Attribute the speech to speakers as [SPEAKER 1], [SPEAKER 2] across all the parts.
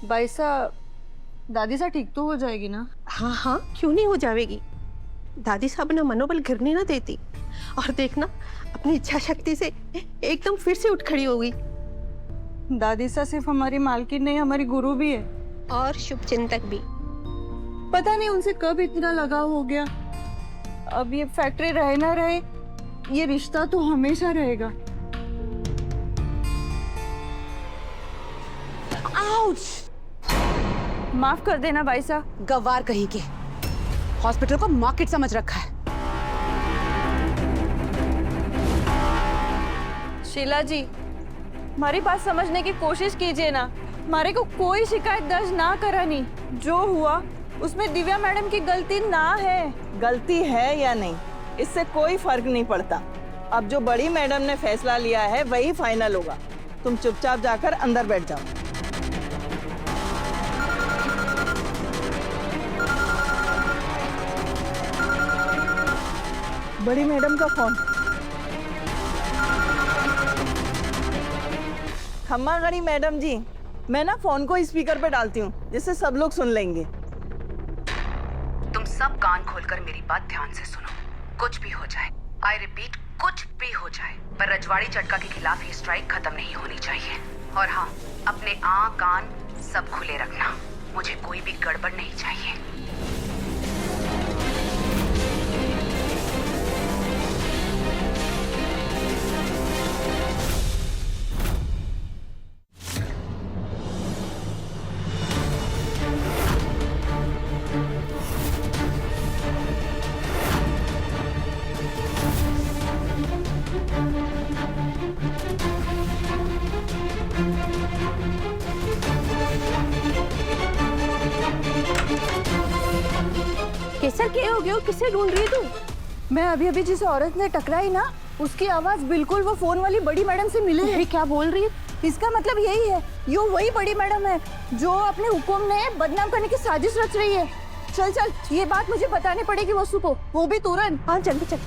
[SPEAKER 1] बाईसा, दादी सा ठीक तो हो जाएगी ना?
[SPEAKER 2] हाँ हाँ, क्यों नहीं हो जाएगी। दादी साहब ना मनोबल गिरने ना देती। और देखना, अपनी इच्छा शक्ति से एकदम फिर से उठ खड़ी होगी।
[SPEAKER 1] दादी सा सिर्फ हमारी मालकिन नहीं, हमारी गुरु भी है।
[SPEAKER 2] और शुभ चिंतक भी।
[SPEAKER 1] पता नहीं उनसे कब इतना लगाव हो गया। अब ये फैक्ट्री रहे ना रहे, ये रिश्ता तो हमेशा रहेगा।
[SPEAKER 3] आउच!
[SPEAKER 1] माफ कर देना बाईसा।
[SPEAKER 3] गवार कहीं के हॉस्पिटल को मार्केट समझ रखा है।
[SPEAKER 1] शीला जी, हमारी बात समझने की कोशिश कीजिए ना। हमारे को कोई शिकायत दर्ज ना करानी। जो हुआ उसमें दिव्या मैडम की गलती ना है।
[SPEAKER 4] गलती है या नहीं, इससे कोई फर्क नहीं पड़ता। अब जो बड़ी मैडम ने फैसला लिया है वही फाइनल होगा। तुम चुपचाप जाकर अंदर बैठ जाओ। बड़ी मैडम का फोन। खम्मा गड़ी मैडम जी, मैं ना फोन को स्पीकर पे डालती हूँ जिससे सब लोग सुन लेंगे।
[SPEAKER 3] तुम सब कान खोलकर मेरी बात ध्यान से सुनो। कुछ भी हो जाए, आई रिपीट, कुछ भी हो जाए, पर रजवाड़ी चटका के खिलाफ ये स्ट्राइक खत्म नहीं होनी चाहिए। और हाँ, अपने आँख कान सब खुले रखना। मुझे कोई भी गड़बड़ नहीं चाहिए।
[SPEAKER 2] कैसा क्या हो गया? किसे ढूंढ रही है तू?
[SPEAKER 1] मैं अभी अभी जिस औरत ने टकराई ना, उसकी आवाज बिल्कुल वो फोन वाली बड़ी मैडम से मिले है।
[SPEAKER 2] क्या बोल रही है?
[SPEAKER 1] इसका मतलब यही है, यो वही बड़ी मैडम है जो अपने हुकुम ने बदनाम करने की साजिश रच रही है। चल चल, ये बात मुझे बतानी पड़ेगी वसु को, वो भी तुरंत।
[SPEAKER 2] हाँ जल्दी चल।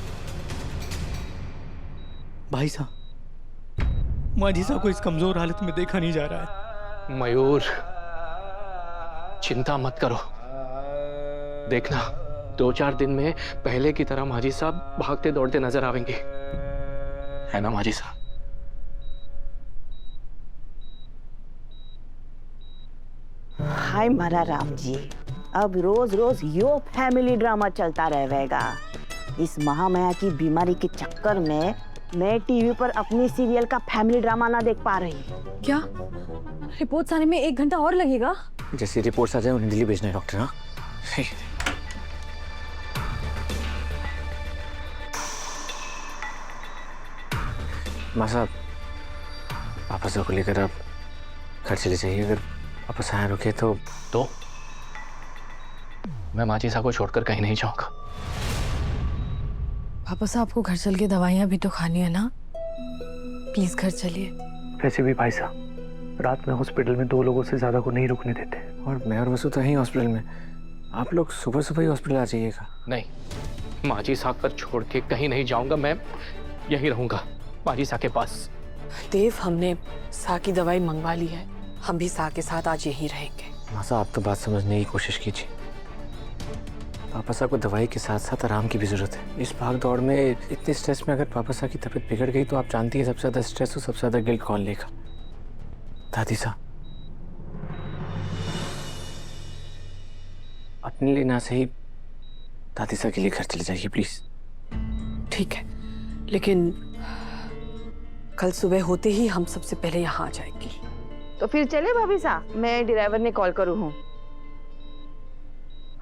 [SPEAKER 5] भाई साहब, माजी साहब को इस कमजोर हालत में देखा नहीं जा रहा है।
[SPEAKER 6] मयूर, चिंता मत करो। देखना, 2-4 दिन में पहले की तरह माजी साहब भागते दौड़ते नजर आवेंगे, है ना माजी साहब?
[SPEAKER 7] हाय मारा राम जी, अब रोज रोज यो फैमिली ड्रामा चलता रहेगा। इस महामाया की बीमारी के चक्कर में मैं टीवी पर अपनी सीरियल का फैमिली ड्रामा ना देख पा रही।
[SPEAKER 8] क्या रिपोर्ट्स आने में 1 घंटा और लगेगा?
[SPEAKER 5] जैसी रिपोर्ट्स आ जाए उन्हें दिल्ली भेजना है डॉक्टर। हाँ माँ साहब, वापस को लेकर आप घर चले जाइए। अगर वापस आए रुके तो
[SPEAKER 6] मैं माजी साहब को छोड़कर कहीं नहीं जाऊंगा।
[SPEAKER 8] पापा साहब को घर चल के दवाइयाँ भी तो खानी है ना, प्लीज घर चलिए।
[SPEAKER 9] वैसे भी भाई साहब, रात में हॉस्पिटल में 2 लोगों से ज्यादा को नहीं रुकने देते।
[SPEAKER 5] और मैं और वसु तो यहीं हॉस्पिटल में, आप लोग सुबह सुबह ही हॉस्पिटल आ जाइएगा।
[SPEAKER 6] नहीं, माजी साहब पर छोड़ के कहीं नहीं जाऊंगा। मैं यहीं रहूंगा माजी साहब के पास।
[SPEAKER 8] देव, हमने सा की दवाई मंगवा ली है, हम भी सा के साथ आज यहीं रहेंगे।
[SPEAKER 5] माँ साहब, आप तो बात समझने की कोशिश कीजिए। पापा साहब को दवाई के साथ साथ आराम की भी जरूरत है। इस भाग दौड़ में, इतने स्ट्रेस में अगर पापा साहब की तबीयत बिगड़ गई तो आप जानती है सबसे ज्यादा स्ट्रेस और सबसे ज्यादा गिल्ट कौन लेगा? दादी साहब। अपने लिए ना सही, दादी साहब के लिए घर चले जाइए प्लीज।
[SPEAKER 8] ठीक है, लेकिन कल सुबह होते ही हम सबसे पहले यहाँ आ जाएंगे।
[SPEAKER 7] तो फिर चले भाभी साहब, मैं ड्राइवर ने कॉल करूँ हूँ।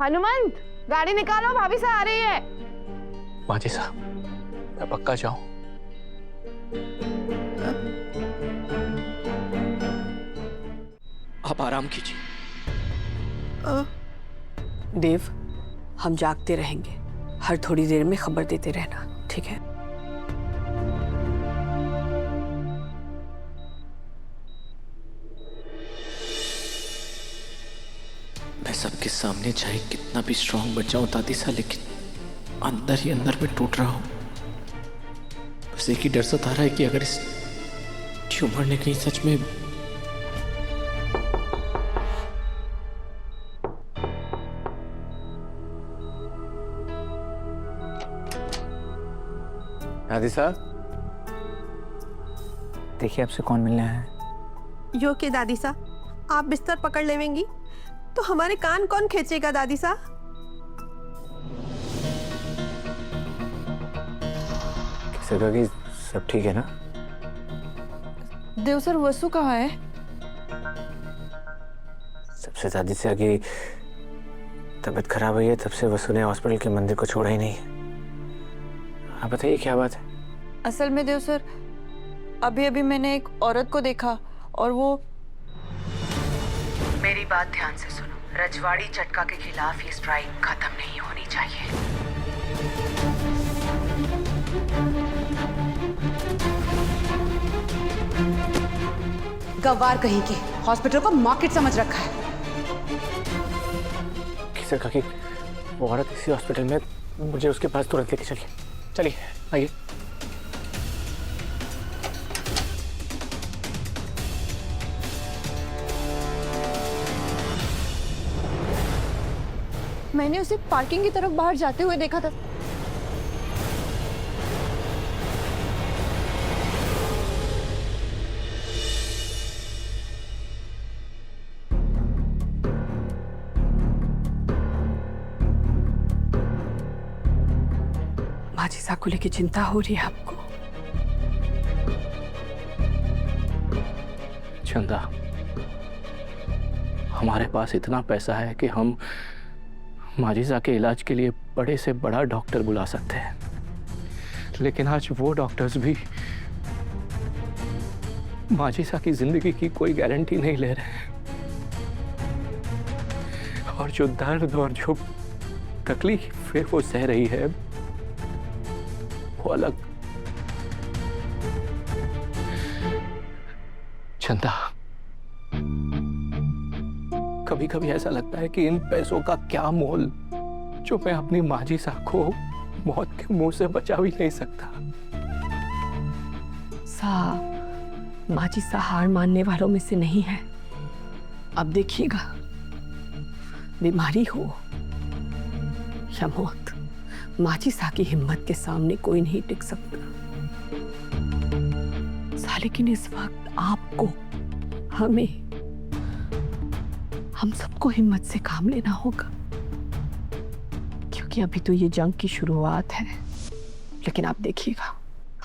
[SPEAKER 7] हनुमंत, गाड़ी निकालो, भाभी साहब आ रही है।
[SPEAKER 6] माजी साहब, मैं पक्का जाऊं? आप आराम कीजिए।
[SPEAKER 8] देव, हम जागते रहेंगे, हर थोड़ी देर में खबर देते रहना, ठीक है?
[SPEAKER 5] मैं सबके सामने चाहे कितना भी स्ट्रांग बन जाऊं दादी साहब, लेकिन अंदर ही अंदर में टूट रहा हूं। बस एक ही डर सता रहा है कि अगर इस ट्यूमर ने कहीं सच में दादी साहब, देखिए आपसे कौन मिलने आया है।
[SPEAKER 2] यो के दादी साहब, आप बिस्तर पकड़ लेवेंगी तो हमारे कान कौन खींचेगा दादी साहब?
[SPEAKER 5] किसी का कि सब ठीक है ना?
[SPEAKER 1] देव सर, वसु कहाँ है?
[SPEAKER 5] सबसे दादी से आगे तबीयत खराब हुई है, तब से वसु ने हॉस्पिटल के मंदिर को छोड़ा ही नहीं। आप बताइए क्या बात है?
[SPEAKER 1] असल में देव सर, अभी अभी मैंने एक औरत को देखा और वो...
[SPEAKER 3] मेरी बात ध्यान से सुनो, रजवाड़ी चटका के खिलाफ ये स्ट्राइक खत्म नहीं होनी चाहिए। गवार कहीं के हॉस्पिटल को मार्केट समझ रखा है।
[SPEAKER 5] किसी का कि वो औरत इसी हॉस्पिटल में, मुझे उसके पास तुरंत लेके चलिए। चलिए आइए।
[SPEAKER 1] मैंने उसे पार्किंग की तरफ बाहर जाते हुए देखा था।
[SPEAKER 8] माजिसा को लेके चिंता हो रही है आपको?
[SPEAKER 6] चंदा, हमारे पास इतना पैसा है कि हम माजिसा के इलाज के लिए बड़े से बड़ा डॉक्टर बुला सकते हैं, लेकिन आज वो डॉक्टर्स भी माजिसा की जिंदगी की कोई गारंटी नहीं ले रहे हैं। और जो दर्द और जो तकलीफ फिर वो सह रही है वो अलग। चंदा, कभी कभी ऐसा लगता है कि इन पैसों का क्या मोल, जो मैं अपनी माजिसा को मौत के मुंह से बचा भी नहीं सकता।
[SPEAKER 8] माजिसा हार मानने वालों में से नहीं है। अब देखिएगा, बीमारी हो या मौत, माजिसा की हिम्मत के सामने कोई नहीं टिक सकता। लेकिन इस वक्त आपको, हमें, हम सबको हिम्मत से काम लेना होगा, क्योंकि अभी तो ये जंग की शुरुआत है। लेकिन आप देखिएगा,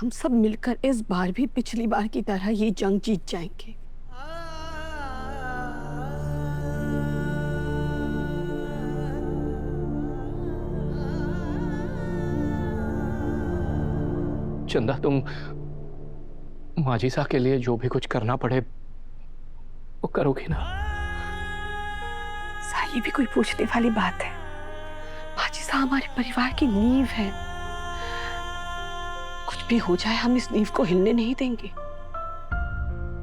[SPEAKER 8] हम सब मिलकर इस बार भी पिछली बार की तरह ये जंग जीत जाएंगे।
[SPEAKER 6] चंदा, तुम माजिसा के लिए जो भी कुछ करना पड़े वो करोगी ना?
[SPEAKER 8] ये भी कोई पूछने वाली बात है? माजिसा हमारे परिवार की नींव है। कुछ भी हो जाए, हम इस नींव को हिलने नहीं देंगे।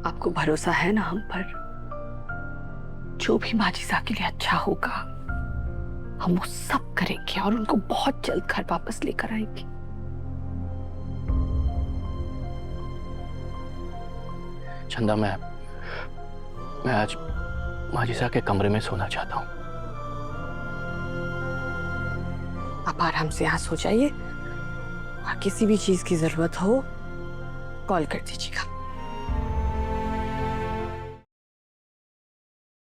[SPEAKER 8] आपको भरोसा है ना हम पर? जो भी माजिसा के लिए अच्छा होगा, हम वो सब करेंगे और उनको बहुत जल्द घर वापस लेकर आएंगे।
[SPEAKER 6] चंदा, मैं आज माजिसा के कमरे में सोना चाहता हूँ।
[SPEAKER 8] आप आराम से यहाँ सो जाइए, और किसी भी चीज की जरूरत हो कॉल कर दीजिएगा।